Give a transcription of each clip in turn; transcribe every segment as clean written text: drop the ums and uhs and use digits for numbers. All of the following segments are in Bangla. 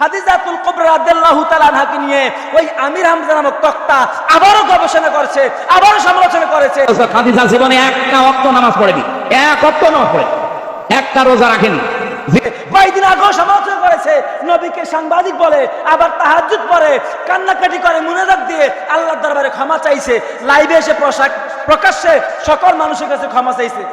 খাদিজাতুল কুবরা রাদিয়াল্লাহু তাআলা আনহাকে নিয়ে ওই আমির হামজা নামক তক্তা আবারও গবেষণা করেছে, আবারও সমালোচনা করেছে। খাদিজা জীবনে একটা ওয়াক্ত নামাজ পড়েনি, এক ওয়াক্ত নামাজ পড়ে, একটা রোজা রাখেনি। কয়েকদিন আগেও সমালোচনা করেছে, নবীকে সাংবাদিক বলে, আবার তাহাজ্জুদ পড়ে, কান্নাকাটি করে, মুনাজাত দিয়ে আল্লাহর দরবারে ক্ষমা চাইছে, লাইভে এসে প্রকাশ্যে সকল মানুষের কাছে ক্ষমা চাইছে।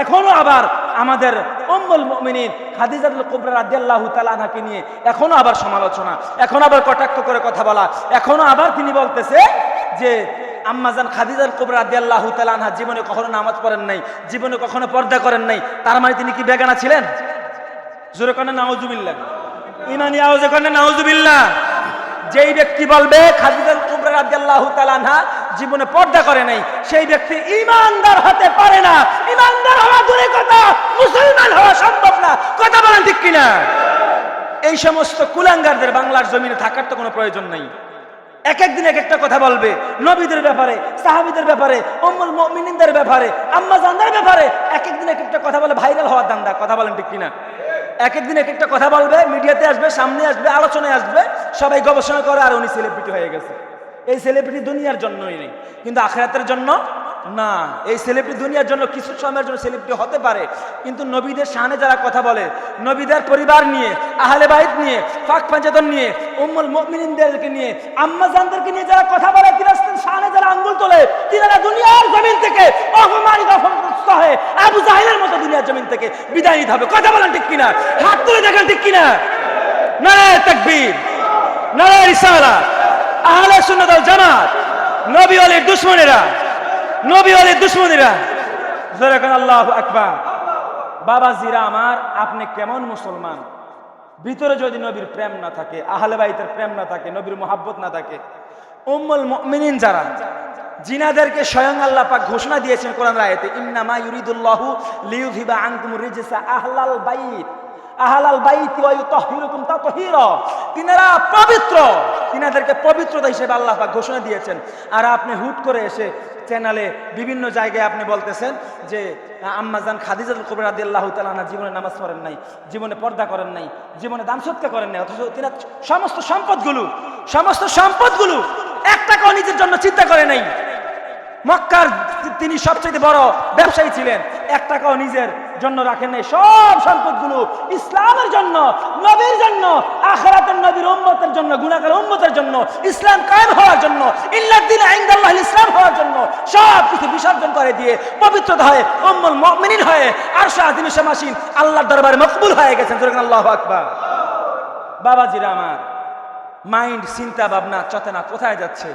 এখনো আবার আমাদের উম্মুল মুমিনিন খাদিজাতুল কুবরা রাদিয়াল্লাহু তাআলা আনহাকে নিয়ে এখনো আবার সমালোচনা, এখনো আবার কটাক্ষ করে কথা বলা, এখনো আবার তিনি বলতেছে যে আম্মাজান খাদিজাতুল কুবরা রাদিয়াল্লাহু তাআলা আনহা জীবনে কখনো নামাজ পড়েন নাই, জীবনে কখনো পর্দা করেন নাই। তার মানে তিনি কি বেগানা ছিলেন? জোরে করেন নাউজুবিল্লাহ, ইমানি আওয়াজে করেন নাউজুবিল্লাহ। যেই ব্যক্তি বলবে খাদিজাতুল কুবরা রাদিয়াল্লাহু তাআলা আনহা জীবনে পর্দা করে নাই, সেই ব্যক্তি ঈমানদার হতে পারে না। ঈমানদার হওয়া দূরের কথা, মুসলমান হওয়া সম্ভব না। কথা বলেন ঠিক কিনা? এই সমস্ত কুলাঙ্গারদের বাংলার জমিনে থাকার তো কোনো প্রয়োজন নাই। এক একদিন এক একটা কথা বলবে, নবীদের ব্যাপারে, সাহাবীদের ব্যাপারে, উম্মুল মুমিনিনদের ব্যাপারে, আম্মা জানদের ব্যাপারে এক একদিন এক একটা কথা বলে, ভাইরাল হওয়ার দান্দা। কথা বলেন ঠিক কিনা? এক একদিন এক একটা কথা বলবে, মিডিয়াতে আসবে, সামনে আসবে, আলোচনায় আসবে, সবাই গবেষণা করে, আর উনি সেলিব্রিটি হয়ে গেছে। এই সেলিব্রিটি দুনিয়ার জন্যই নেই, কিন্তু আখিরাতের জন্য না। এই সেলিব্রিটি দুনিয়ার জন্য, কিছু সময়ের জন্য সেলিব্রিটি হতে পারে, কিন্তু নবীদের শানে যারা কথা বলে, নবীদের পরিবার নিয়ে, আহলে বাইত নিয়ে, পাক পাঞ্জাতন নিয়ে, উম্মুল মুমিনিনদেরকে নিয়ে, আম্মা জানদেরকে নিয়ে যারা কথা বলে, তিরাস্তের শানে যারা আঙ্গুল তোলে, তিনারা দুনিয়ার জমিন থেকে অপমানিত হয়ে আবু জাহেলের মতো দুনিয়ার জমিন থেকে বিদায় নিতে হবে। কথা বলেন ঠিক কিনা? হাত তুলে দেখেন ঠিক কিনা? নারে তাকবীর, নারে রিসালাত। আহলে সুন্নাত ওয়াল জামাত, নবী ওয়ালির দুশমনেরা, নবী ওয়ালির দুশমনেরা, জোরে কোন আল্লাহু আকবার। বাবাজিরা আমার, আপনি কেমন মুসলমান? ভিতরে যদি নবীর প্রেম না থাকে, আহলে বাইতের প্রেম না থাকে, নবীর মুহাব্বত না থাকে, উম্মুল মুমিনিন যারা, জিনাদেরকে স্বয়ং আল্লাহ পাক ঘোষণা দিয়েছেন কোরআন আয়াতে, ইন্নামা ইউরিদুল্লাহু লিইউযহিবা আনকুমুর রিজসা আহলাল বাইত আহলাল বাইত ওয়া ইউতাহহিরুকুম তাতহীরা। তিনারা পবিত্র, তিনাদেরকে পবিত্রতা হিসেবে আল্লাহ পাক ঘোষণা দিয়েছেন। আর আপনি হুট করে এসে চ্যানেলে বিভিন্ন জায়গায় আপনি বলতেছেন যে আম্মাজান খাদিজাতুল কুবরা রাদিয়াল্লাহু তাআলা আনহা জীবনে নামাজ পড়েন নাই, জীবনে পর্দা করেন নাই, জীবনে দান সদকা করেন নাই, অথচ তিনার সমস্ত সম্পদগুলো এক টাকাও নিজের জন্য চিন্তা করে নাই। মক্কার তিনি সবচেয়ে বড় ব্যবসায়ী ছিলেন, এক টাকাও নিজের জন্য রাখেন নাই। সব সম্পদগুলো ইসলামের জন্য, নবীর জন্য, আখিরাতের নবীর উম্মতের জন্য, গুনাহগার উম্মতের জন্য, ইসলাম কায়েম হওয়ার জন্য, ইল্লাদ্দিন ইনদাল্লাহিল ইসলাম হওয়ার জন্য সব কিছু বিসর্জন করে দিয়ে পবিত্রতা হয়ে উম্মুল মুমিনিন হয়ে আরশে আজিমে শামাসীন আল্লাহর দরবারে মকবুল হয়ে গেছেন। আল্লাহু আকবার। বাবাজিরা আমার, মাইন্ড, চিন্তা ভাবনা, চেতনা কোথায় যাচ্ছে?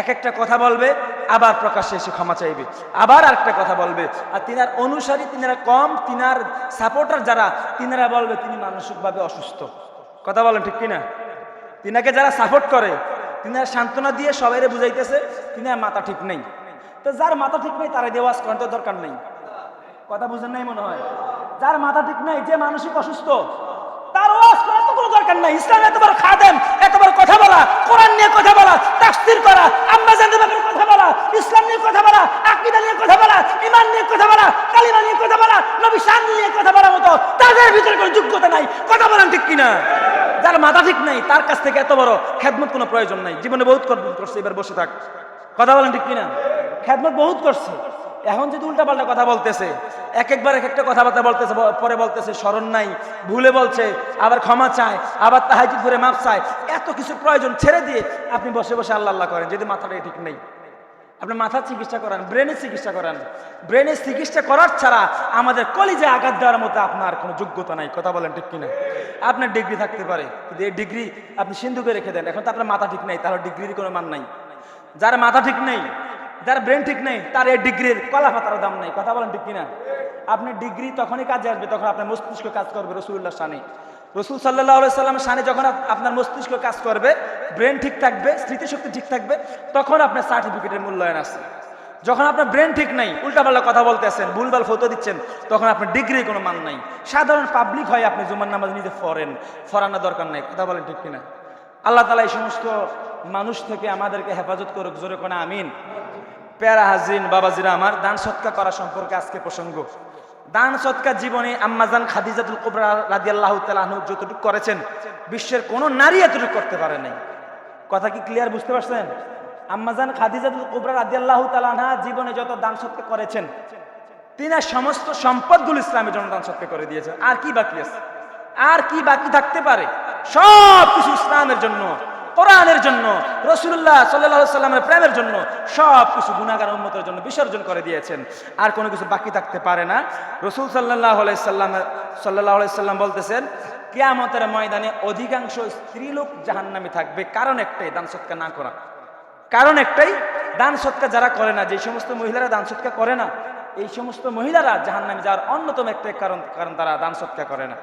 এক একটা কথা বলবে, আবার প্রকাশ্যে এসে ক্ষমা চাইবে, আবার আরেকটা কথা বলবে। আর তিনার অনুসারী, তিনারা কম, তিনার সাপোর্টার যারা, তিনারা বলবে তিনি মানসিকভাবে অসুস্থ। কথা বলেন ঠিক কিনা? তিনাকে যারা সাপোর্ট করে, তিনারা সান্ত্বনা দিয়ে সবাইরে বুঝাইতেছে তিনার মাথা ঠিক নেই। তো যার মাথা ঠিক নেই তারা দেওয়াজ করার তো দরকার নেই। কথা বুঝেন নাই মনে হয়? যার মাথা ঠিক নেই, যে মানসিক অসুস্থ, তার ওয়াজ করার তো কোনো দরকার নাই। ইসলাম এতবার খাদেম, এতবার কথা বলা, কোরআন নিয়ে কথা বলা, তাফসীর করা, আম্মা জানদের ব্যাপারে কথা বলা, ইসলাম নিয়ে কথা বলা, আকীদা নিয়ে কথা বলা, ঈমান নিয়ে কথা বলা, কালিমা নিয়ে কথা বলা, নবী শান নিয়ে কথা বলার মতো তাদের ভিতরে কোনো যোগ্যতা নাই। কথা বলেন ঠিক কিনা? যার মাথা ঠিক নাই, তার কাছ থেকে এত বড় খেদমত কোনো প্রয়োজন নাই। জীবনে বহুত করছে, এবার বসে থাক। কথা বলেন ঠিক কিনা? খেদমত বহুত করছে, এখন যদি উল্টাপাল্টা কথা বলতেছে, একবার এক একটা কথাবার্তা বলতেছে, পরে বলতেছে স্মরণ নাই, ভুলে বলছে, আবার ক্ষমা চায়, আবার তাহাজ্জুদ করে মাফ চায়, এত কিছু প্রয়োজন ছেড়ে দিয়ে আপনি বসে বসে আল্লাহ আল্লাহ করেন। যদি মাথাটা ঠিক নেই, আপনি মাথার চিকিৎসা করান, ব্রেনের চিকিৎসা করান। ব্রেনের চিকিৎসা করার ছাড়া আমাদের কলিজায় আঘাত দেওয়ার মতো আপনার কোনো যোগ্যতা নাই। কথা বলেন ঠিক কিনা? আপনার ডিগ্রি থাকতে পারে, কিন্তু এই ডিগ্রি আপনি সিন্ধুকে রেখে দেন, এখন তো আপনার মাথা ঠিক নেই, তাহলে ডিগ্রির কোনো মান নাই। যার মাথা ঠিক নেই, যার ব্রেন ঠিক নেই, তার এই ডিগ্রির কলা পাতার দাম নাই। কথা বলেন ঠিক কিনা? আপনি ডিগ্রি তখনই কাজে আসবে যখন আপনার মস্তিষ্ক কাজ করবে রাসূলুল্লাহর শানে। রাসূল সাল্লাল্লাহু আলাইহি সাল্লামের শানে যখন আপনার মস্তিষ্ক কাজ করবে, ব্রেন ঠিক থাকবে, স্মৃতিশক্তি ঠিক থাকবে, তখন আপনার সার্টিফিকেটের মূল্যায়ন আছে। যখন আপনার ব্রেন ঠিক নাই, উল্টাপাল্টা কথা বলতেছেন, ভুলভাল ফতোয়া দিচ্ছেন, তখন আপনার ডিগ্রির কোনো মান নাই। সাধারণ পাবলিক হয় আপনি জুমার নামাজ নিজে ফরানোর দরকার নাই। কথা বলেন ঠিক কিনা? আল্লাহ তাআলা এই সমস্ত মানুষ থেকে আমাদেরকে হেফাজত করুক। জোরে কোন আমিন। প্যারা হাজরিন, বাবাজিরা আমার, দান সৎকার করা সম্পর্কে আজকে প্রসঙ্গ। দান সৎকার জীবনে আম্মাজান খাদিজাতুল কুবরা রাদিয়াল্লাহু তাআলা আনহা যতটুকু করেছেন বিশ্বের কোন নারী এতটুকু করতে পারে নাই। কথা কি ক্লিয়ার বুঝতে পারছেন? আম্মাজান খাদিজাতুল কুবরা রাদিয়াল্লাহু তাআলা আনহা জীবনে যত দান সৎকার করেছেন, তিনি সমস্ত সম্পদগুলো ইসলামের জন্য দান সৎকার করে দিয়েছেন। আর কি বাকি আছে? আর কি বাকি থাকতে পারে? সব কিছু ইসলামের জন্য, কোরআনের জন্য, রাসূলুল্লাহ সাল্লাল্লাহু আলাইহি সাল্লামের প্রেমের জন্য সব কিছু গুনাহগার উম্মতের জন্য বিসর্জন করে দিয়েছেন। আর কোনো কিছু বাকি থাকতে পারে না। রাসূল সাল্লাল্লাহু আলাইহি সাল্লাম বলতেছেন, কিয়ামতের ময়দানে অধিকাংশ স্ত্রীলোক জাহান্নামে থাকবে, কারণ একটাই, দান সৎকার না করা। কারণ একটাই, দান সৎকার যারা করে না, যে সমস্ত মহিলারা দান সৎকার করে না, এই সমস্ত মহিলারা জাহান্নামে যাওয়ার অন্যতম একটাই কারণ তারা দান সৎকার করে না।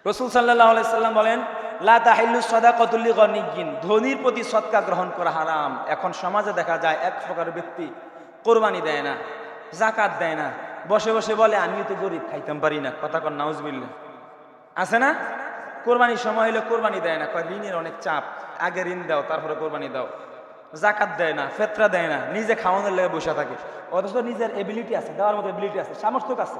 রাসূল সাল্লাল্লাহু আলাইহি সাল্লাম বলেন, লা তাহিল্লু সাদাকাতু লিগানিয়্যিন, ধনীর প্রতি সদকা গ্রহণ করা হারাম। এখন সমাজে দেখা যায় এক প্রকার ব্যক্তি কোরবানি দেয় না, যাকাত দেয় না, বসে বসে বলে আমিও তো গরিব, খাইতাম পারি না। কথা কর নাউজুবিল্লাহ। আছে না? কোরবানির সময় হলে কোরবানি দেয় না, কয় ঋণের অনেক চাপ, আগে ঋণ দাও তারপরে কোরবানি দাও। যাকাত দেয় না, ফেতরা দেয় না, নিজে খাওয়ানোর লেগে বসে থাকে। অথচ নিজের এবিলিটি আছে, দেওয়ার মতো এবিলিটি আছে, সামর্থ্য আছে,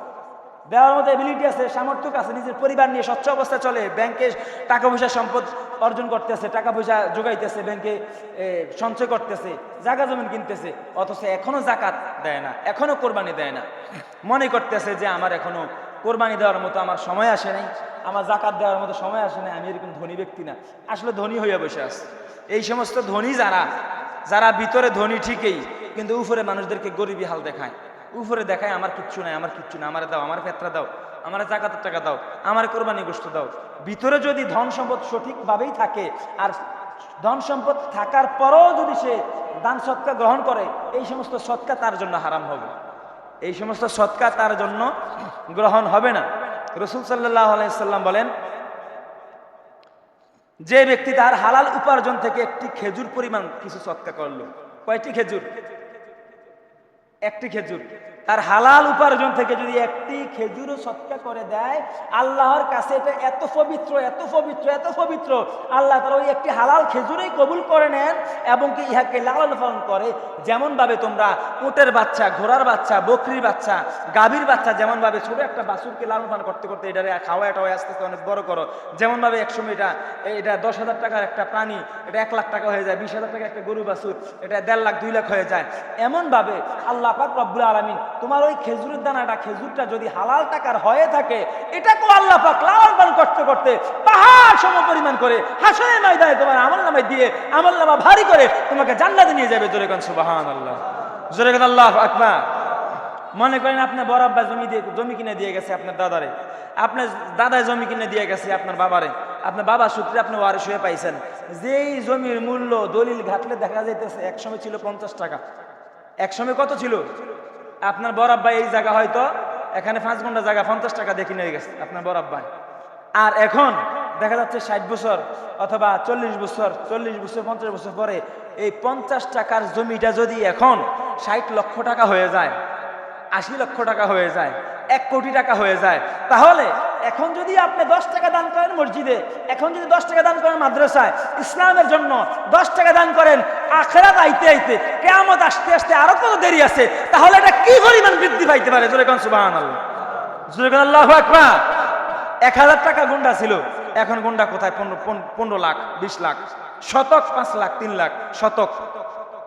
দেওয়ার মতো এবিলিটি আছে, সামর্থ্য আছে, নিজের পরিবার নিয়ে স্বচ্ছ অবস্থায় চলে, ব্যাংকে টাকা পয়সা সম্পদ অর্জন করতেছে, টাকা পয়সা যোগাইতেছে, ব্যাংকে সঞ্চয় করতেছে, জায়গা জমিন কিনতেছে, অথচ এখনো যাকাত দেয় না, এখনো কোরবানি দেয় না। মনে করতেছে যে আমার এখনো কোরবানি দেওয়ার মতো আমার সময় আসে নাই, আমার যাকাত দেওয়ার মতো সময় আসে নাই, আমি এরকম ধনী ব্যক্তি না। আসলে ধনী হইয়া বসে আছে। এই সমস্ত ধনী যারা ভিতরে ধনী ঠিকই, কিন্তু উপরে মানুষদেরকে গরিবী হাল দেখায়, উপরে দেখায় আমার কিচ্ছু নাই, আমার কিচ্ছু না, আমার দাও, আমার ফেতরা দাও, আমার যাকাতের টাকা দাও, আমার কোরবানি গোশত দাও। ভিতরে যদি ধন সম্পদ সঠিকভাবেই থাকে, আর ধন সম্পদ থাকার পরও যদি সে দান সৎকার গ্রহণ করে, এই সমস্ত সৎকার তার জন্য হারাম হবে, এই সমস্ত সৎকার তার জন্য গ্রহণ হবে না। রাসূল সাল্লাল্লাহু আলাইহি সাল্লাম বলেন, যে ব্যক্তি তার হালাল উপার্জন থেকে একটি খেজুর পরিমাণ কিছু সৎকার করলো, কয়টি খেজুর? একটি খেজুর। তার হালাল উপার্জন থেকে যদি একটি খেজুরও সৎকার করে দেয়, আল্লাহর কাছে এটা এত পবিত্র, এত পবিত্র, এত পবিত্র, আল্লাহ তাআলা ওই একটি হালাল খেজুরেই কবুল করে নেন এবং কি ইহাকে লালন পালন করে। যেমন ভাবে তোমরা উটের বাচ্চা, ঘোড়ার বাচ্চা, বকরির বাচ্চা, গাভীর বাচ্চা, যেমন ভাবে ছোট একটা বাছুরকে লালন পালন করতে করতে এটারে খাওয়ায় টাওয়ায় আস্তে আস্তে অনেক বড় করো, যেমন ভাবে একসময় এটা 10,000 টাকার একটা প্রাণী, এটা 1 লাখ টাকা হয়ে যায়, 20,000 টাকা একটা গরু বাছুর, এটা 1.5 লাখ 2 লাখ হয়ে যায়। এমন ভাবে আল্লাহ পাক রব্বুল আলামিন তোমার ওই খেজুরের দানাটা, খেজুরটা যদি হালাল টাকার হয়ে থাকে, এটাকেও আল্লাহ পাক লালন পালন করতে করতে পাহাড় সম পরিমাণ করে হাসরের ময়দানে তোমার আমলনামায় দিয়ে আমলনামা ভারী করে তোমাকে জান্নাতে নিয়ে যাবে। জোরে কোন সুবহানাল্লাহ, জোরে কোন আল্লাহু আকবার। মনে করেন আপনার বড় আব্বা জমি কিনে দিয়ে গেছে আপনার দাদারে, আপনার দাদায় জমি কিনে দিয়ে গেছে আপনার বাবারে, আপনার বাবা সূত্রে আপনি ওয়ারিশ হয়ে পাইছেন। যেই জমির মূল্য দলিল ঘাটলে দেখা যাইতেছে একসময় ছিল 50 টাকা, একসময় কত ছিল? আপনার বড় আব্বা এই জায়গা হয়তো এখানে 5 ঘন্টা জায়গা 50 টাকা দিয়ে কিনে গেছে আপনার বড় আব্বা, আর এখন দেখা যাচ্ছে 60 বছর অথবা 40 বছর 50 বছর পরে এই 50 টাকার জমিটা যদি এখন 60 লক্ষ টাকা হয়ে যায়, 80 লক্ষ টাকা হয়ে যায়, 1 কোটি টাকা হয়ে যায়, তাহলে এখন যদি আপনি 10 টাকা দান করেন মসজিদে, এখন যদি 10 টাকা দান করেন মাদ্রাসায়, ইসলামের জন্য 10 টাকা দান করেন, আখিরাত আইতে আইতে, কিয়ামত আসতে আসতে আরো কত দেরি আছে, তাহলে এটা কি পরিমাণ বৃদ্ধি পাইতে পারে? জোরে কোন সুবহানাল্লাহ, জোরে কোন আল্লাহু আকবার। 1000 টাকা গুন্ডা ছিল, এখন গুন্ডা কোথায়? 15 লাখ, 20 লাখ, শতক 5 লাখ, 3 লাখ শতক।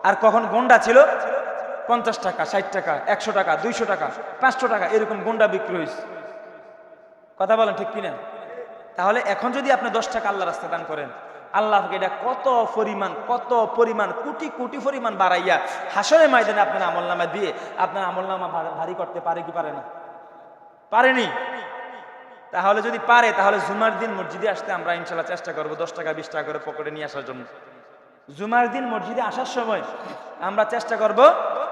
আর কখন গুন্ডা ছিল 50 টাকা, 60 টাকা, 100 টাকা, 200 টাকা, 500 টাকা, এরকম গুন্ডা বিক্রি হয়েছে। কথা বলেন ঠিক কিনা? তাহলে এখন যদি আপনি 10 টাকা আল্লাহর রাস্তায় দান করেন, আল্লাহকে এটা কত পরিমাণ কোটি কোটি পরিমাণ বাড়াইয়া হাসরের ময়দানে আপনার আমলনামা দিয়ে আপনার আমলনামা ভারী করতে পারে কি পারে না? পারেনি। তাহলে যদি পারে, তাহলে জুমার দিন মসজিদে আসতে আমরা ইনশাআল্লাহ চেষ্টা করব 10 টাকা 20 টাকা করে পকেটে নিয়ে আসার জন্য। জুমার দিন মসজিদে আসার সময় আমরা চেষ্টা করব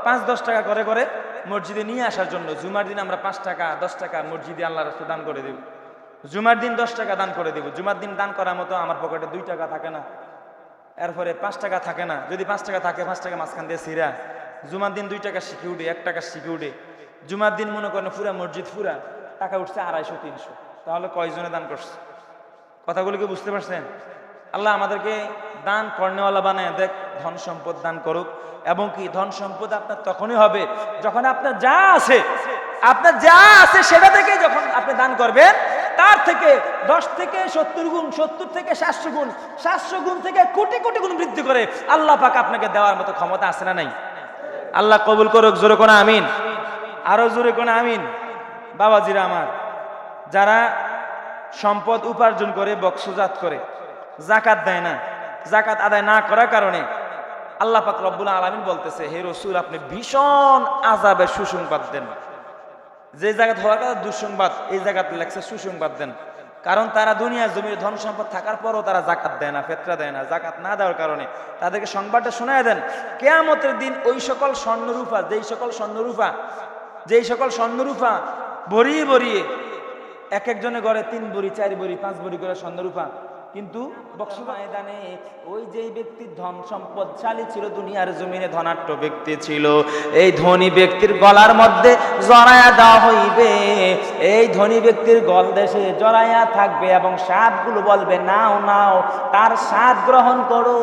5-10 টাকা করে করে মসজিদে নিয়ে আসার জন্য। জুমার দিন আমরা 5 টাকা 10 টাকা মসজিদে আল্লাহর রাস্তায় দান করে দেব। জুমার দিন 10 টাকা দান করে দেব। জুমার দিন দান করার মতো আমার পকেটে 2 টাকা থাকে না, এরপরে 5 টাকা থাকে না। যদি 5 টাকা থাকে, 5 টাকা মাঝখান দিয়ে ছিঁড়া, জুমার দিন 2 টাকা শিখে উঠে, 1 টাকা শিখে উঠে, জুমার দিন মনে করেন পুরা মসজিদ পুরা টাকা উঠছে 250-300, তাহলে কয়জনে দান করছে? কথাগুলো কি বুঝতে পারছেন? আল্লাহ আমাদেরকে দান করনেওয়ালা বানায় দেখ, ধন সম্পদ দান করুক। এবং কি ধন সম্পদ আপনার তখনই হবে যখন আপনার যা আছে আপনার যা আছে সেটা থেকে যখন আপনি দান করবেন, তার থেকে 10 থেকে 70 গুণ, 70 থেকে 700 গুণ, 700 গুণ থেকে কোটি কোটি গুণ বৃদ্ধি করে আল্লাহ পাক আপনাকে দেওয়ার মতো ক্ষমতা আছে না নাই? আল্লাহ কবুল করুক, জোরে কোন আমিন, আরো জোরে কোন আমিন। বাবাজিরা আমার, যারা সম্পদ উপার্জন করে, বকশজাত করে, যাকাত দেয় না, যাকাত আদায় না করার কারণে আল্লাহ পাক রব্বুল আলামিন বলতেছে, হে রাসূল আপনি ভীষণ আযাবের সুসংবাদ দেন। যে জায়গা হওয়ার কথা দুঃসংবাদ, এই জায়গাতে লেখছে সুসংবাদ দেন। কারণ তারা দুনিয়ার জমির ধন সম্পদ থাকার পরও তারা যাকাত দেয় না, ফিতরা দেয় না। যাকাত না দেওয়ার কারণে তাদেরকে সংবাদটা শোনায় দেন, কিয়ামতের দিন ওই সকল স্বর্ণরূপা, যেই সকল স্বর্ণরূপা ভরিয়ে ভরিয়ে এক একজনের ঘরে 3 ভরি, 4 ভরি, 5 ভরি করে স্বর্ণরূপা, কিন্তু বক্সা ময়দানে ওই যেই ব্যক্তির ধন সম্পদশালী ছিল, দুনিয়ার জমিনে ধনাঢ্য ব্যক্তি ছিল, এই ধনী ব্যক্তির গলার মধ্যে জড়ায়া দেওয়া হইবে। এই ধনী ব্যক্তির গল দেশে জড়ায়া থাকবে এবং সাতগুলো বলবে, নাও নাও, তার সাত গ্রহণ করো।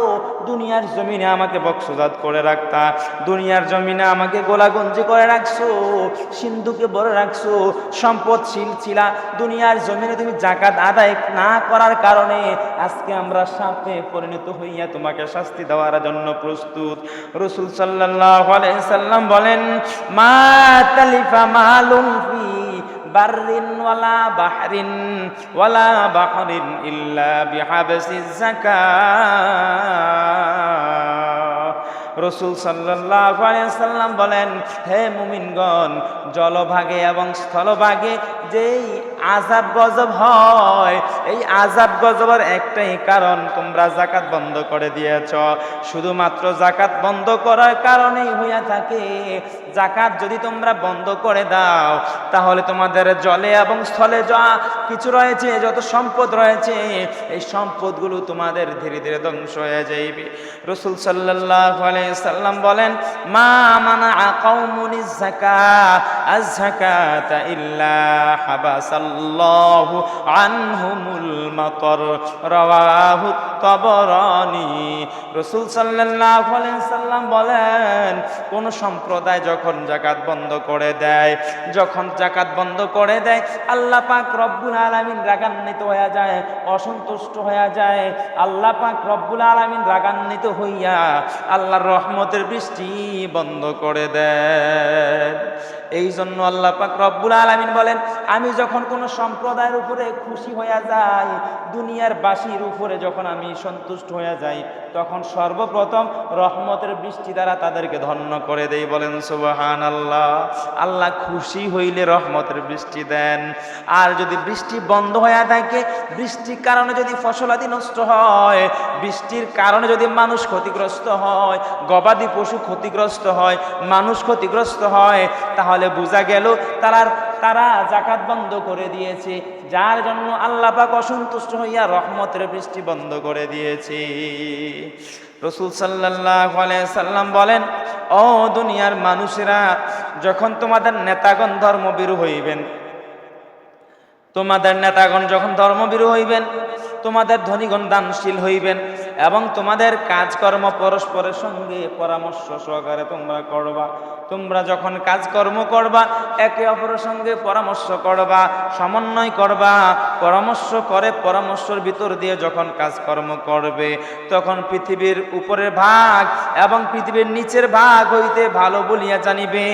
দুনিয়ার জমিনে আমাকে বক্সজাত করে রাখতা, দুনিয়ার জমিনে আমাকে গোলাগঞ্জি করে রাখছো, সিন্ধুকে ভরে রাখছো, সম্পদশীল ছিলা, দুনিয়ার জমিনে তুমি যাকাত আদায় না করার কারণে আজকে আমরা সাপে পরিণত হইয়া তোমাকে শাস্তি দেওয়ার জন্য প্রস্তুত। রাসূল সাল্লাল্লাহু আলাইহি সাল্লাম বলেন, মা তালিফা মালুন ফি বাররিন ওয়ালা বাহরিন ওয়ালা বাহরিন ইল্লা বিহাবসিজ যাকাত। রাসূল সাল্লাল্লাহু আলাইহি সাল্লাম বলেন, হে মুমিনগণ, জলভাগে এবং স্থলভাগে যেই আযাব গজব হয়, এই আযাব গজবের একটাই কারণ, তোমরা যাকাত বন্ধ করে দিয়েছ। শুধুমাত্র যাকাত বন্ধ করার কারণেই হইয়া থাকে। যাকাত যদি তোমরা বন্ধ করে দাও, তাহলে তোমাদের জলে এবং স্থলে যা কিছু রয়েছে, যত সম্পদ রয়েছে, এই সম্পদগুলো তোমাদের ধীরে ধীরে ধ্বংস হয়ে যাইবে। রাসূল সাল্লাল্লাহু আলাইহি সাল্লাম বলেন, মা মানাআ কওমুনিজ যাকাত আয-যাকাতা ইল্লা হাবাসাল্লাহু আনহুমুল মাতার, রাওয়াহু তাবরানী। রাসূল সাল্লাল্লাহু আলাইহি সাল্লাম বলেন, কোন সম্প্রদায় যখন যাকাত বন্ধ করে দেয়, আল্লাহ পাক রব্বুল আলামিন রাগান্বিত হয়ে যায়, অসন্তুষ্ট হয়ে যায়। আল্লাহ পাক রব্বুল আলামিন রাগান্বিত হইয়া আল্লাহর রহমতের বৃষ্টি বন্ধ করে দেন। এই জন্য আল্লাহ পাক রব্বুল আলামিন বলেন, আমি যখন কোন সম্প্রদায়ের উপরে খুশি হয়ে যাই, দুনিয়ার বাসীর উপরে যখন আমি সন্তুষ্ট হয়ে যাই, তখন সর্বপ্রথম রহমতের বৃষ্টি দ্বারা তাদেরকে ধন্য করে দেই। বলেন সুবহানাল্লাহ। আল্লাহ খুশি হইলে রহমতের বৃষ্টি দেন। আর যদি বৃষ্টি বন্ধ হয়ে থাকে, বৃষ্টির কারণে যদি ফসলাদি নষ্ট হয়, বৃষ্টির কারণে যদি মানুষ ক্ষতিগ্রস্ত হয়, গবাদি পশু ক্ষতিগ্রস্ত হয়, মানুষ ক্ষতিগ্রস্ত হয়, তাহলে বোঝা গেল তারা যাকাত বন্ধ করে দিয়েছে, যার জন্য আল্লাহ পাক অসন্তুষ্ট হইয়া রহমতের বৃষ্টি বন্ধ করে দিয়েছে। রাসূল সাল্লাল্লাহু আলাইহি সাল্লাম বলেন, ও দুনিয়ার মানুষেরা, যখন তোমাদের নেতাগণ ধর্মভীরু হইবেন, তোমাদের ধনীগণ দানশীল হইবেন এবং তোমাদের কাজকর্ম পরস্পরের সঙ্গে পরামর্শ সহকারে তোমরা করবা। তোমরা যখন কাজকর্ম করবা, একে অপরের সঙ্গে পরামর্শ করবা, সমন্বয় করবা, পরামর্শের ভিতর দিয়ে যখন কাজকর্ম করবে, তখন পৃথিবীর উপরের ভাগ এবং পৃথিবীর নিচের ভাগ হইতে ভালো বলিয়া জানিবে।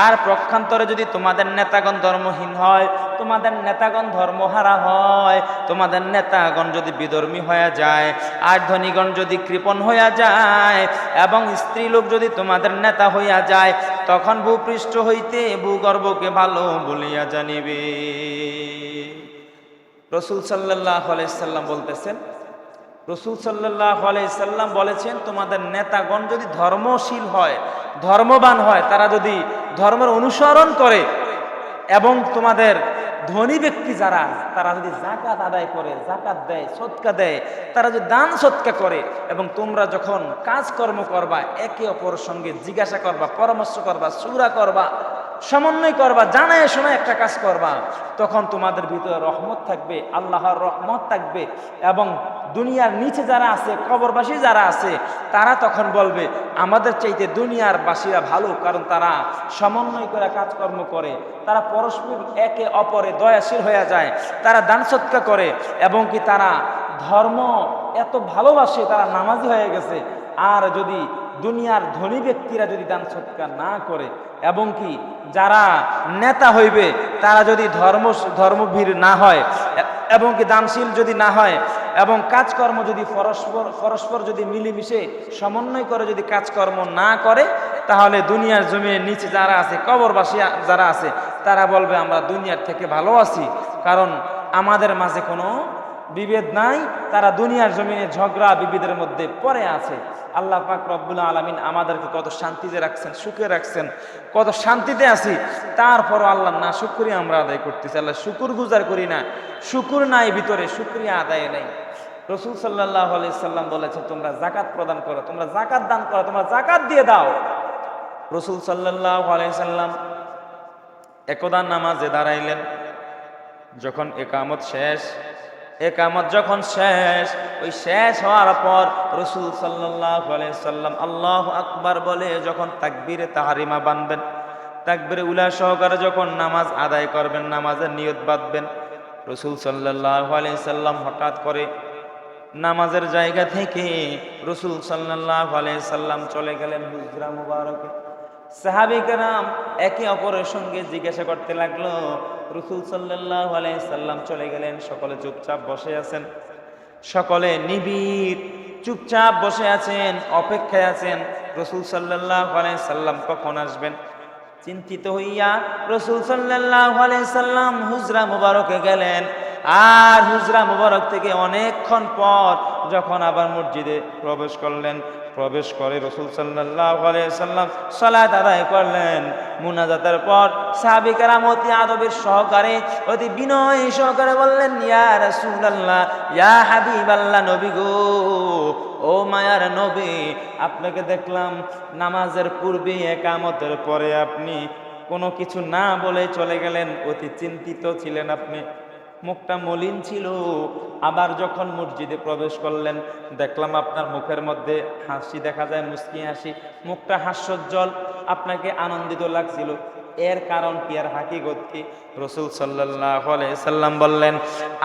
আর পক্ষান্তরে যদি তোমাদের নেতাগণ ধর্মহীন হয়, তোমাদের নেতাগণ ধর্মহারা হয়, তোমাদের নেতাগণ যদি বিধর্মী হয়ে যায়, আর ধনীগণ যদি কৃপণ হইয়া যায় এবং স্ত্রী লোক যদি তোমাদের নেতা হইয়া যায়, তখন ভূপৃষ্ঠ হইতে ভূগর্ভকে ভালো বলিয়া জানিবে। রাসূল সাল্লাল্লাহু আলাইহি সাল্লাম বলতেছেন, রাসূল সাল্লাল্লাহু আলাইহি সাল্লাম বলেছেন, তোমাদের নেতাগণ যদি ধর্মশীল হয়, ধর্মবান হয়, তারা যদি ধর্মের অনুসরণ করে এবং তোমাদের ধনী ব্যক্তি যারা, তারা যদি যাকাত আদায় করে, যাকাত দেয়, সদকা দেয়, তারা যদি দান সদকা করে, এবং তোমরা যখন কাজকর্ম করবা, একে অপরের সঙ্গে জিজ্ঞাসা করবা, পরামর্শ করবা, সুরা করবা, সমন্বয় করবা, জানায় শোনা একটা কাজ করবা, তখন তোমাদের ভিতরে রহমত থাকবে, আল্লাহর রহমত থাকবে এবং দুনিয়ার নিচে যারা আছে, কবরবাসী যারা আছে, তারা তখন বলবে আমাদের চাইতে দুনিয়ার বাসীরা ভালো, কারণ তারা সমন্বয় করে কাজকর্ম করে, তারা পরস্পর একে অপরে দয়াশীল হয়ে যায়, তারা দান সৎকার করে, এবং কি তারা ধর্ম এত ভালোবাসে, তারা নামাজি হয়ে গেছে। আর যদি দুনিয়ার ধনী ব্যক্তিরা যদি দান সৎকার না করে, এবং কি যারা নেতা হইবে তারা যদি ধর্মভীর না হয়, এবং কি দানশীল যদি না হয়, এবং কাজকর্ম যদি পরস্পর যদি মিলেমিশে সমন্বয় করে যদি কাজকর্ম না করে, তাহলে দুনিয়ার জমির নিচে যারা আছে, কবরবাসী যারা আছে, তারা বলবে আমরা দুনিয়ার থেকে ভালো আছি, কারণ আমাদের মাঝে কোনো বিভেদ নাই, তারা দুনিয়ার জমিনে ঝগড়া বিভেদের মধ্যে পড়ে আছে। আল্লাহ পাক রব্বুল আলামিন আমাদেরকে কত শান্তিতে রাখছেন, সুখে রাখছেন, কত শান্তিতে আছি, তারপরও আল্লাহ না শুকরিয়া আমরা আদায় করতেছি। আল্লাহ শুকুর গুজার করি না, শুকুর নাই ভিতরে, শুকরিয়া আদায় নাই। রাসূল সাল্লাল্লাহু আলাইহি সাল্লাম বলেছেন তোমরা যাকাত প্রদান করো, তোমরা যাকাত দান করো, তোমরা যাকাত দিয়ে দাও। রাসূল সাল্লাল্লাহু আলাইহি সাল্লাম একদা নামাজে দাঁড়াইলেন, যখন একামত যখন শেষ, ওই শেষ হওয়ার পর রাসূল সাল্লাল্লাহু আলাইহি সাল্লাম আল্লাহু আকবার বলে যখন তাকবীরে তাহরিমা বাঁধবেন, তাকবীরে উলা সহকারে যখন নামাজ আদায় করবেন, নামাজের নিয়ত বাঁধবেন, রাসূল সাল্লাল্লাহু আলাইহি সাল্লাম হঠাৎ করে নামাজের জায়গা থেকে রাসূল সাল্লাল্লাহু আলাইহি সাল্লাম চলে গেলেন হুজরা মুবারকে। সাহাবী কেরাম একে অপরের সঙ্গে জিজ্ঞাসা করতে লাগলো, রাসূল সাল্লাল্লাহু আলাইহি সাল্লাম চলে গেলেন, সকলে চুপচাপ বসে আছেন, সকলে নিবিড় চুপচাপ বসে আছেন, অপেক্ষায় আছেন রাসূল সাল্লাল্লাহু আলাইহি সাল্লাম কখন আসবেন। চিন্তিত হইয়া রাসূল সাল্লাল্লাহু আলাইহি সাল্লাম হুজরা মুবারকে গেলেন, আর হুজরা মুবারক থেকে অনেকক্ষণ পর যখন আবার মসজিদে প্রবেশ করলেন, প্রবেশ করে রাসূল সাল্লাল্লাহু আলাইহি সাল্লাম সালাত আদায় করলেন। মুনাজাতের পর সাহাবী কেরাম অতি আদবের সহকারে, অতি বিনয় সহকারে বললেন, ইয়া রাসূলুল্লাহ, ইয়া হাবিবাল্লাহ, নবী গো, ও মায়ার নবী, আপনাকে দেখলাম নামাজের পূর্বে একামতের পরে আপনি কোনো কিছু না বলে চলে গেলেন, অতি চিন্তিত ছিলেন আপনি, মুখটা মলিন ছিল। আবার যখন মসজিদে প্রবেশ করলেন, দেখলাম আপনার মুখের মধ্যে হাসি দেখা যায়, মুস্কি হাসি, মুখটা হাস্যোজ্জ্বল, আপনাকে আনন্দিত লাগছিল। এর কারণ কি, আর হাকিকত কি? রাসূল সাল্লাল্লাহু আলাইহি সাল্লাম বললেন,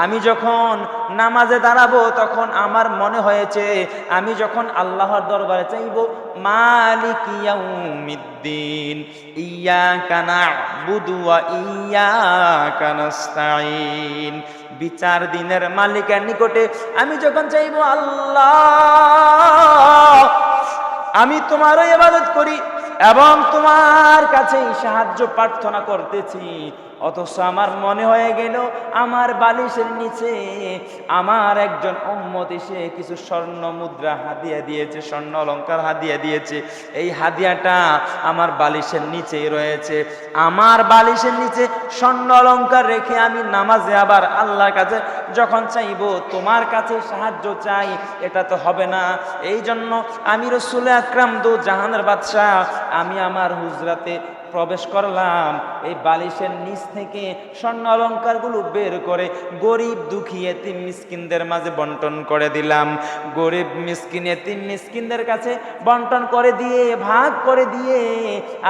আমি যখন নামাজে দাঁড়াবো তখন আমার মনে হয়েছে আমি যখন আল্লাহর দরবারে চাইবো, মালিক ইয়াউমিদ্দিন, ইয়্যাকা না'বুদু ওয়া ইয়্যাকা নাস্তাঈন, বিচার দিনের মালিকের নিকটে আমি যখন চাইবো, আল্লাহ আমি তোমারও ইবাদত করি এবং তোমার কাছেই সাহায্য প্রার্থনা করতেছি, অথচ আমার মনে হয়ে গেল আমার বালিশের নিচে আমার একজন উম্মত এসে কিছু স্বর্ণ মুদ্রা হাদিয়া দিয়েছে, স্বর্ণ অলংকার হাদিয়া দিয়েছে, এই হাদিয়াটা আমার বালিশের নিচেই রয়েছে। আমার বালিশের নিচে স্বর্ণ অলংকার রেখে আমি নামাজে আবার আল্লাহর কাছে যখন চাইবো, তোমার কাছে সাহায্য চাই, এটা তো হবে না। এই জন্য আমি রাসূল আকরাম দু জাহানের বাদশাহ, আমি আমার হুজরাতে প্রবেশ করলাম, এই বালিশের নিচ থেকে স্বর্ণ অলংকারগুলো বের করে গরিব দুঃখী এতিম মিসকিনদের মাঝে বন্টন করে দিলাম। গরিব মিসকিন এতিম মিসকিনদের কাছে বন্টন করে দিয়ে, ভাগ করে দিয়ে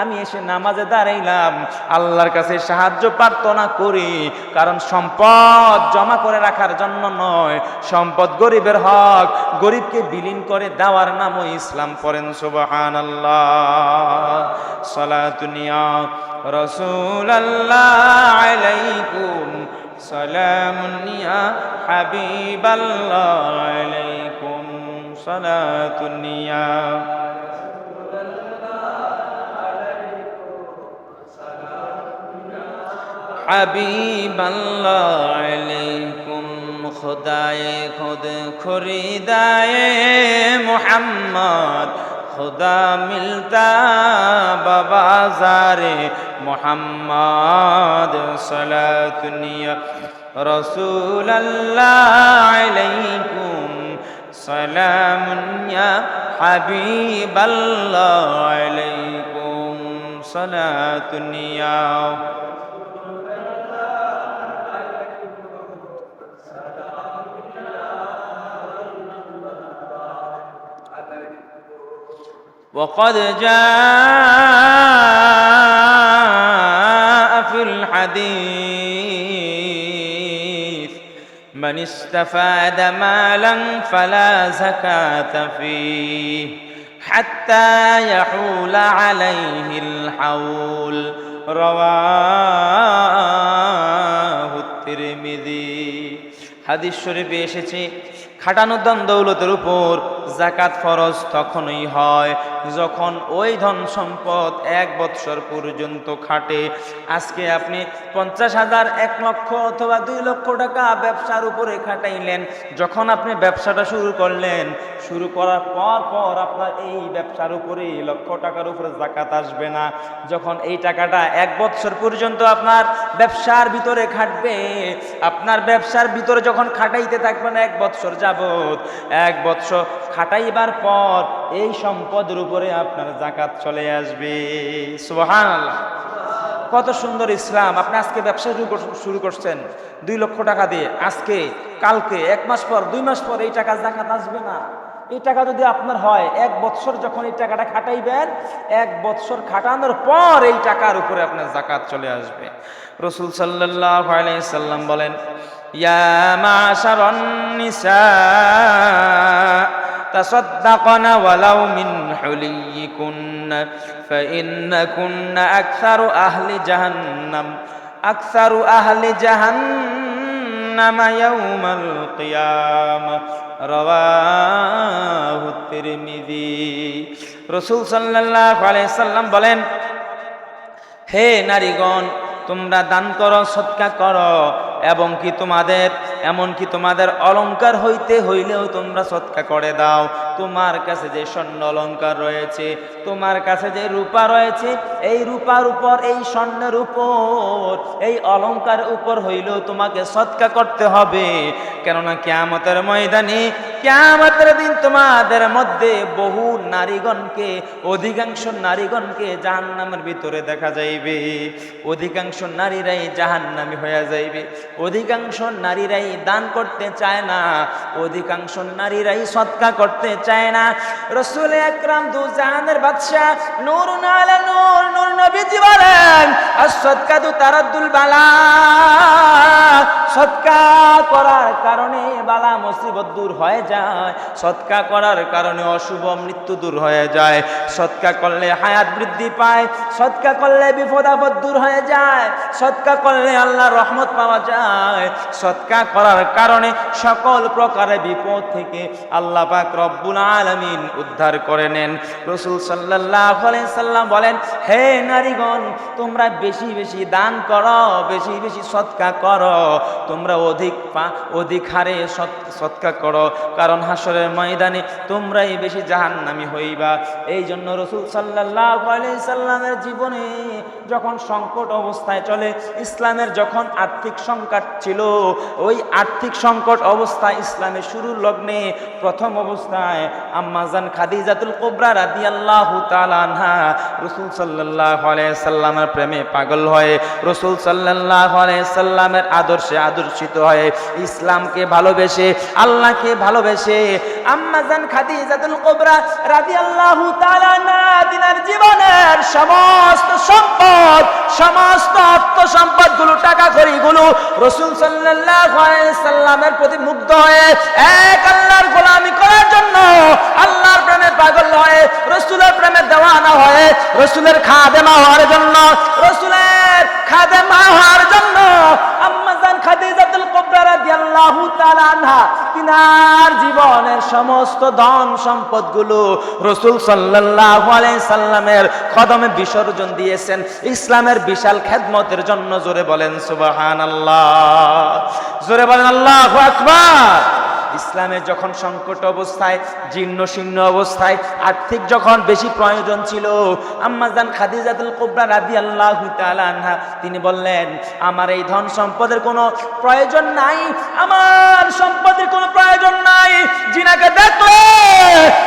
আমি এসে নামাজে দাঁড়াইলাম, আল্লাহর কাছে সাহায্য প্রার্থনা করি, কারণ সম্পদ জমা করে রাখার জন্য নয়, সম্পদ গরিবের হক, গরিবকে বিলীন করে দেওয়ার নামও ইসলাম। পড়েন সুবহানাল্লাহ। সালাতুন ইয়া রাসূলুল্লাহ আলাইকুম, সালামুন ইয়া হাবিবাল্লাহ আলাইকুম, সালাতুন ইয়া হাবিবাল্লাহ আলাইকুম, খুদায়ে খুদ খুরিদায়ে মুহাম্মদ, खुदा मिलता बाज़ारे मोहम्मद, सलातुनिया रसूल अल्लाह अलैकुम, सलामुनिया हबीब अल्लाह अलैकुम, सलातुनिया وقد جاء في الحديث من استفاد مالا فلا زكاة فيه حتى يحول عليه الحول رواه الترمذي হাদিস শরীফে এসেছে খাটানো ধন দৌলতের উপর যাকাত ফরজ তখনই হয় যখন ওই ধন সম্পদ 1 বৎসর পর্যন্ত খাটে। আজকে আপনি 50,000, 1 লক্ষ অথবা 2 লক্ষ টাকা ব্যবসার উপরে খাটাইলেন। যখন আপনি ব্যবসাটা শুরু করলেন, শুরু করার পর আপনার এই ব্যবসার উপরে লক্ষ টাকার উপরে যাকাত আসবে না। যখন এই টাকাটা 1 বৎসর পর্যন্ত আপনার ব্যবসার ভিতরে খাটবে, আপনার ব্যবসার ভিতরে যখন খাটাইতে থাকবেন 1 বৎসর যাবত, 1 বৎসর খাটাইবার পর এই সম্পদের উপরে আপনার যাকাত চলে আসবে। সুবহানাল্লাহ, কত সুন্দর ইসলাম। আপনি আজকে ব্যবসা শুরু করছেন 2 লক্ষ টাকা দিয়ে, আজকে কালকে 1 মাস পর 2 মাস পর এই টাকা যাকাত আসবে না। এই টাকা যদি আপনার হয় 1 বৎসর যখন এই টাকাটা খাটাইবেন, 1 বৎসর খাটানোর পর এই টাকার উপরে আপনার যাকাত চলে আসবে। রাসূল সাল্লাল্লাহু আলাইহি সাল্লাম বলেন, ইয়া মাশারান নিসা তাসাদ্দাকনা ওয়ালাউ মিন হুলিয়িকুন্না ফাইন্নাকুন্না আকসারু আহলি জাহান্নাম ইয়াউমাল কিয়ামাহ রাওয়াহু তিরমিজি। রাসূল সাল্লাল্লাহু আলাইহি সাল্লাম বলেন, হে নারীগণ, তোমরা দান করো, সদকা করো, এমনকি তোমাদের অলংকার হইলেও তোমরা সদকা করে দাও। তোমার কাছে যে স্বর্ণ অলংকার রয়েছে, তোমার কাছে যে রূপা রয়েছে, এই রূপার উপর, এই স্বর্ণের উপর, এই অলংকার উপর হইলেও তোমাকে সদকা করতে হবে। কেননা কিয়ামতের ময়দানে, কিয়ামতের দিন তোমাদের মধ্যে বহু নারীগণকে, অধিকাংশ নারীগণকে জাহান্নামের ভিতরে দেখা যাইবে। অধিকাংশ নারীরাই জাহান্নামী হয়ে যাইবে। অধিকাংশ নারীরাই দান করতে চায় না, অধিকাংশ নারীরাই সদকা করতে চায় না। রাসূল আকরাম দু জাহানের বাদশা নূরুন আলা নূর, নূর নবীজি বলেন, as-সাদকাতু তারাদ্দুল বালা। সদকা করার কারণে বালা মুসিবত দূর হয়ে যায়, সদকা করার কারণে অশুভ মৃত্যু দূর হয়ে যায়, সদকা করলে হায়াত বৃদ্ধি পায়, সদকা করলে বিপদ আপদ দূর হয়ে যায়, সদকা করলে আল্লাহর রহমত পাওয়া যায়। সদকা করার কারণে সকল প্রকারের বিপদ থেকে আল্লাহ পাক রব্বুল আলামিন উদ্ধার করে নেন। রাসূল সাল্লাল্লাহু আলাইহি সাল্লাম বলেন, হে নারীগণ, তোমরা বেশি বেশি দান করো, বেশি বেশি সদকা করো, তোমরা অধিক হারে সদকা করো, কারণ হাসরের ময়দানে তোমরাই বেশি জাহান্নামী হইবা। এই জন্য রাসূল সাল্লাল্লাহু আলাইহি সাল্লামের জীবনে যখন সংকট অবস্থায় চলে, ইসলামের যখন আর্থিক সংকট ছিল, ওই আর্থিক সংকট অবস্থায় ইসলামের শুরুর লগ্নে প্রথম অবস্থায় আম্মাজান খাদিজাতুল কুবরা রাদিয়াল্লাহু তাআলা আনহা রাসূল সাল্লাল্লাহু আলাইহি সাল্লামের প্রেমে পাগল হয়ে, রাসূল সাল্লাল্লাহু আলাইহি সাল্লামের আদর্শে আদর্শিত হয়ে, ইসলামকে ভালোবেসে, আল্লাহকে ভালোবেসে আম্মাজান খাদিজাতুল কুবরা রাদিয়াল্লাহু তাআলা আনহা তিনার জীবনের সমস্ত সম্পদ, সমস্ত অর্থ সম্পদগুলো, টাকা কড়িগুলো রাসূল সাল্লাল্লাহু আলাইহি সাল্লামের প্রতি মুগ্ধ হয়ে এক আল্লাহর গোলামি করার জন্য, আল্লাহর প্রেমে পাগল হয়ে, রাসূলের প্রেমে দেওয়ানা হয়ে, রাসূলের খাদেমা হওয়ার জন্য, রাসূলের খাদেমা হওয়ার জন্য আম্মাজান খাদিজাতুল কুবরা রাদিয়াল্লাহু তাআলা আনহা তিনার জীবনের সমস্ত ধন সম্পদগুলো রাসূল সাল্লাল্লাহু আলাইহি সাল্লামের কদমে বিসর্জন দিয়েছেন ইসলামের বিশাল খেদমতের জন্য। জোরে বলেন সুবহানাল্লাহ, জোরে বলেন আল্লাহু আকবার। ইসলামের যখন সংকট অবস্থায়, জীর্ণ শীর্ণ অবস্থায়, আর্থিক যখন বেশি প্রয়োজন ছিল, আম্মাজান খাদিজাতুল কুবরা রাদিয়াল্লাহু তাআলা আনহা তিনি বললেন, আমার এই ধন সম্পদের কোনো প্রয়োজন নাই, আমার সম্পদের কোনো প্রয়োজন নাই। জিনাকে দেখলে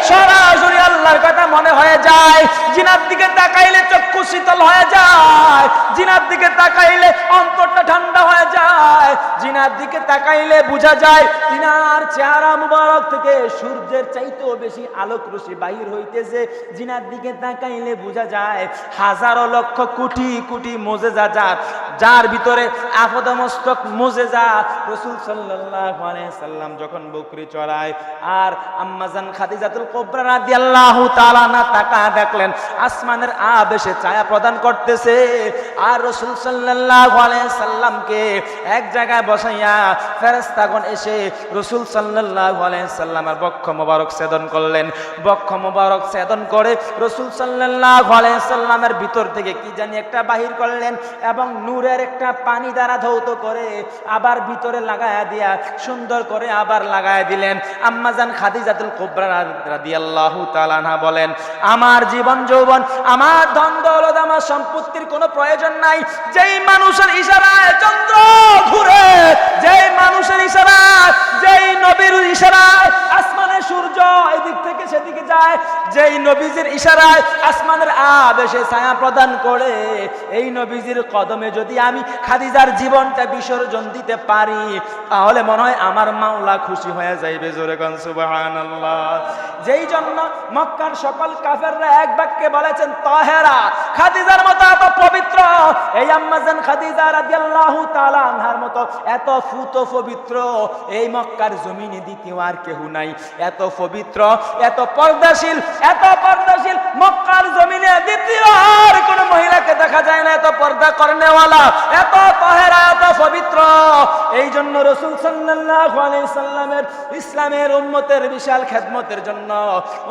সরাসরি আল্লাহর কথা মনে হয়ে যায়, জিনার দিকে তাকাইলে চক্ষু শীতল হয়ে যায়, জিনার দিকে তাকাইলে অন্তরটা ঠান্ডা হয়ে যায়, জিনার দিকে তাকাইলে বোঝা যায় জিনার চেহারা মুবারক থেকে সূর্যের চাইতেও বেশি আলোক রশ্মি বাহির হইতেছে। জিনার দিকে তাকাইলে বোঝা যায় হাজারো লক্ষ কোটি কোটি মুজিজা যার ভিতরে আপাদমস্তক মুজিজা। রাসূল সাল্লাল্লাহু আলাইহি সাল্লাম যখন বকরি চড়ায় আর আম্মাজান খাদিজাতুল কুবরা রাদিয়াল্লাহু তাআলা না তাকায় দেখলেন আসমানের আবেশে ছায়া প্রদান করতেছে, আর রাসূল সাল্লাল্লাহু আলাইহি সাল্লামকে এক জায়গায় বসাইয়া ফেরেশতাগণ এসে রাসূল সাল্লাল্লাহু আলাইহি সাল্লামের বক্ষ মোবারক ছেদন করলেন। বক্ষ মোবারক ছেদন করে রাসূল সাল্লাল্লাহু আলাইহি সাল্লামের ভিতর থেকে কি জানি একটা বাহির করলেন এবং নূরের একটা পানি দ্বারা ধৌত করে আবার ভিতরে লাগায়া দিয়া সুন্দর করে আবার লাগায়া দিলেন। আম্মাজান খাদিজাতুল কুবরা রাদিয়াল্লাহু তাআলা আনহা বলেন, আমার জীবন যৌবন, আমার ধন দৌলত, আমার সম্পত্তির কোনো প্রয়োজন নাই। যেই মানুষের ইশারায় চন্দ্র ঘুরে, যেই মানুষের ইশারায়, যেই নবীর ইশারায় আসমানে সূর্য এদিক থেকে সেদিকে যায়, যেই নবীজির ইশারায় আসমানের আবেশে ছায়া প্রদান করে, এই নবীজির কদমে যদি আমি খাদিজার জীবনটা বিসর্জন দিতে পারি তাহলে মনে হয় আমার মাওলা খুশি হয়ে যাইবে। জোরে কোন সুবহানাল্লাহ। যেই জন্য মক্কার সকল কাফেররা এক বাক্যে বলেছেন তাহেরা, খাদিজার মতো এত পবিত্র, এই আম্মাজান খাদিজা রাদিয়াল্লাহু তাআলা আনহার মতো এত ফুত পবিত্র এই মক্কার জমিনে দ্বিতীয় আর কেউ নাই। এত পবিত্র, এত পর্দাশীল, এত পর্দাশীল মক্কার জমিনে দ্বিতীয় আর কোন মহিলাকে দেখা যায় না। এত পর্দা করনেওয়ালা, এত তাহেরা, এত পবিত্র। এই জন্য রাসূল সাল্লাল্লাহু আলাইহি সাল্লামের ইসলামের উম্মতের বিশাল খেদমতের জন্য,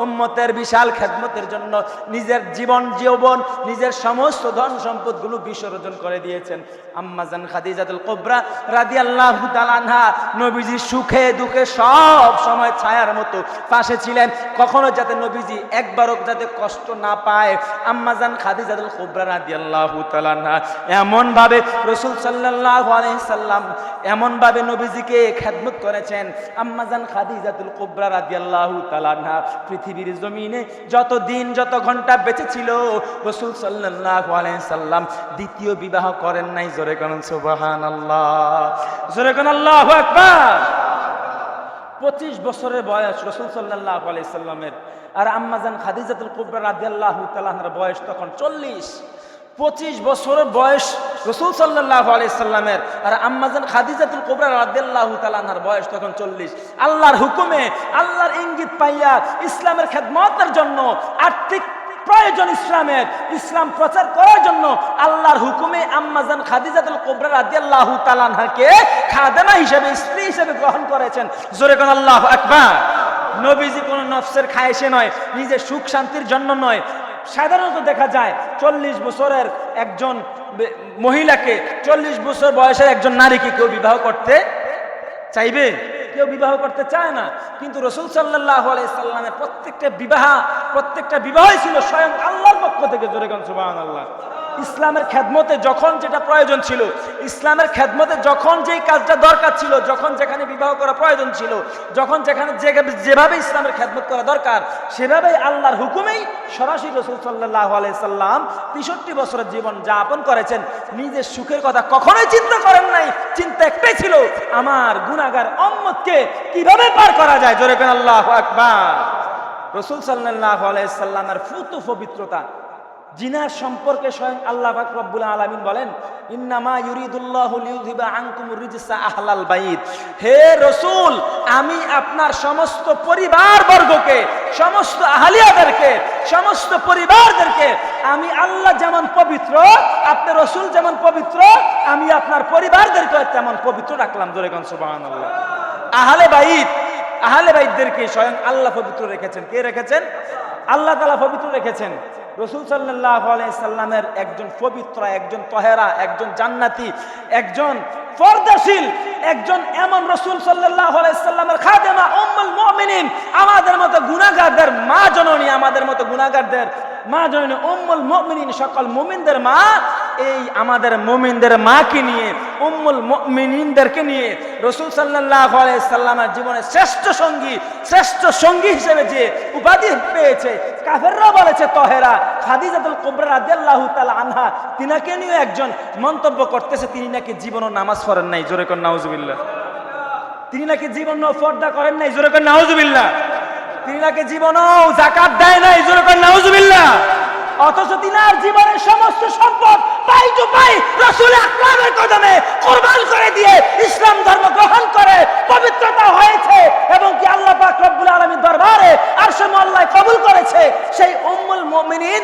উম্মতের বিশাল খেদমতের জন্য নিজের জীবন যৌবন, নিজের সমস্ত ধন সম্পদগুলো বিসর্জন করে দিয়েছেন। আম্মাজান খাদিজাতুল কুবরা রাদিয়াল্লাহু তাআলা আনহা নবীজি সুখে দুঃখে সব সময় ছায়ার মতো পাশে ছিলেন, কখনো যাতে নবীজি একবারও যাতে কষ্ট না পায়। আম্মাজান খাদিজাতুল কুবরা রাদিয়াল্লাহু তাআলা আনহা এমন ভাবে রাসূল সাল্লাল্লাহু আলাইহি সাল্লাম এমন ভাবে নবীজিকে খেদমত করেছেন। আম্মাজান খাদিজাতুল কুবরা রাদিয়াল্লাহু তাআলা আনহা পৃথিবীর জমিনে যত দিন যত ঘন্টা বেঁচে ছিল রাসূল সাল্লাল্লাহু আলাইহি সাল্লাম দ্বিতীয় বিবাহ করেন নাই। জোরে কোন সুবহানাল্লাহ, জোরে কোন আল্লাহু আকবার। 25 বছরের বয়স রাসূল সাল্লাল্লাহু আলাইহি সাল্লামের, আর আম্মাজান খাদিজাতুল কুবরা রাদিয়াল্লাহু তাআলা আনহার বয়স তখন 40। 25 বছরের বয়স রাসূল সাল্লাল্লাহু আলাইহি সাল্লামের, আর আম্মাজান খাদিজাতুল কুবরা রাদিয়াল্লাহু তাআলা আনহার বয়স তখন 40। আল্লাহর হুকুমে, আল্লাহর ইঙ্গিত পাইয়া ইসলামের খেদমতের জন্য, আর্থিক প্রয়োজন ইসলামের, ইসলাম প্রচার করার জন্য আল্লাহর হুকুমে আম্মাজান খাদিজাতুল কুবরা রাদিয়াল্লাহু তাআলা আনহাকে খাদেমা হিসেবে, স্ত্রী হিসেবে গ্রহণ করেছেন। জোরে কোন আল্লাহু আকবার। নবীজি কোনো নফসের খায়েশে নয়, নিজের সুখ শান্তির জন্য নয়। সাধারণত দেখা যায় 40 বছরের একজন মহিলাকে, 40 বছর বয়সের একজন নারীকে কেউ বিবাহ করতে চাইবে? কেউ বিবাহ করতে চায় না। কিন্তু রাসূল সাল্লাল্লাহু আলাইহি সাল্লামের প্রত্যেকটা বিবাহই ছিল স্বয়ং আল্লাহর পক্ষ থেকে। জোরে কোন সুবহানাল্লাহ। ইসলামের খেদমতে যখন যেটা প্রয়োজন ছিল, ইসলামের খেদমতে যখন যেই কাজটা দরকার ছিল, যখন যেখানে বিবাহ করা প্রয়োজন ছিল, যখন যেখানে যেভাবে ইসলামের খেদমত করা দরকার, সেভাবেই আল্লাহর হুকুমেই সরাসরি রাসূল সাল্লাল্লাহু আলাইহি সাল্লাম 63 বছরের জীবন যাপন করেছেন। নিজের সুখের কথা কখনোই চিন্তা করেন নাই। চিন্তা একটাই ছিল, আমার গুনাহগার উম্মতকে কিভাবে পার করা যায়। জোরে কোন আল্লাহু আকবার। রাসূল সাল্লাল্লাহু আলাইহি সাল্লামের ফুতু পবিত্রতা, জিনার সম্পর্কে স্বয়ং আল্লাহ পাক রব্বুল আলামিন বলেন, ইন্নামা ইউরিদুল্লাহু লিইউযহিবা আনকুমুর রিজসা আহলাল বাইত। হে রাসূল, আমি আপনার সমস্ত পরিবারবর্গকে, সমস্ত আহলিয়াদেরকে, সমস্ত পরিবারদেরকে, আমি আল্লাহ যেমন পবিত্র, আপনি রাসূল যেমন পবিত্র, আমি আপনার পরিবারদেরকে তেমন পবিত্র রাখলাম। জোরে কোন সুবহানাল্লাহ। আহলে বাইতদেরকে স্বয়ং আল্লাহ পবিত্র রেখেছেন। কে রেখেছেন? আল্লাহ তাআলা পবিত্র রেখেছেন। রাসূল সাল্লাল্লাহু আলাইহি সাল্লামের একজন পবিত্র, একজন তাহেরা, একজন জান্নাতি, একজন পর্দাশীল, একজন এমন রাসূল সাল্লাল্লাহু আলাইহি সাল্লামের খাদেমা উম্মুল মুমিনিন, আমাদের মতো গুনাহগারদের মা জননী, আমাদের মতো গুনাহগারদের মা জননী উম্মুল মুমিনিন, সকল মুমিনদের মা এই আমাদের মুমিনদের মাকে নিয়ে, উম্মুল মুমিনিনদেরকে নিয়ে রাসূল সাল্লাল্লাহু আলাইহি সাল্লামের জীবনে শ্রেষ্ঠ সঙ্গী হিসেবে যে উপাধি পেয়েছে, কাফেররা বলেছে তহেরা, খাদিজাতুল কুবরা রাদিয়াল্লাহু তাআলা আনহা, তিনাকে নিয়ে একজন মন্তব্য করতেছে তিনি নাকি জীবনও নামাজ পড়েন নাই, জোরে কোন নাউজুবিল্লাহ। তিনি নাকি জীবনও পর্দা করেন নাই, জোরে কোন নাউজুবিল্লাহ। তিনি নাকি জীবনও যাকাত দেয় নাই, জোরে কোন নাউজুবিল্লাহ। অথচ তিনার জীবনের সমস্ত সম্পদ পাই টু পাই রাসূল আকরামের কদমে কুরবান করে দিয়ে ইসলাম ধর্ম গ্রহণ করে পবিত্রতা হয়েছে এবং কি আল্লাহ পাক রব্বুল আলামিন দরবারে আরশে মুআল্লায় কবুল করেছে। সেই উম্মুল মুমিনিন